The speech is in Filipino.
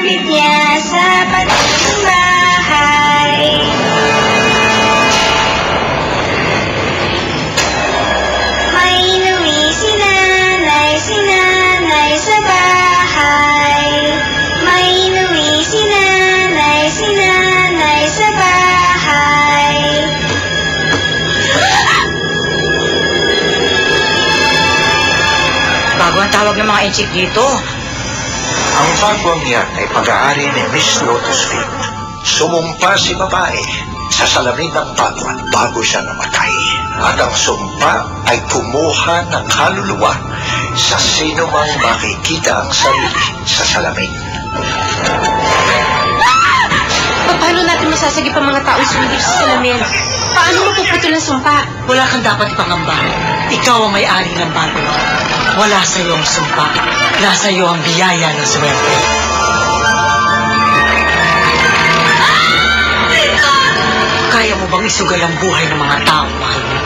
ipit niya sa pating bahay. May inuwi si nanay sa bahay. May inuwi si nanay sa bahay. Bago ang tawag ng mga enchik dito. Ang bagwang yan ay pag-aari ni Miss Lotusfit. Sumumpa si babae sa salamin ng bagwan bago siya namatay. At ang sumpa ay kumuha ng kaluluwa sa sino mang makikita ang sarili sa salamin. Paano natin masasagip ang mga taong sumilip sa salamin? Paano mapuputol ang sumpa? Wala kang dapat ipangamba. Ikaw ang may-ari ng bago. Wala sa iyo ang sumpa. Nasa iyo ang biyaya ng swerte. Kaya mo bang isugal ang buhay ng mga taong mahal mo?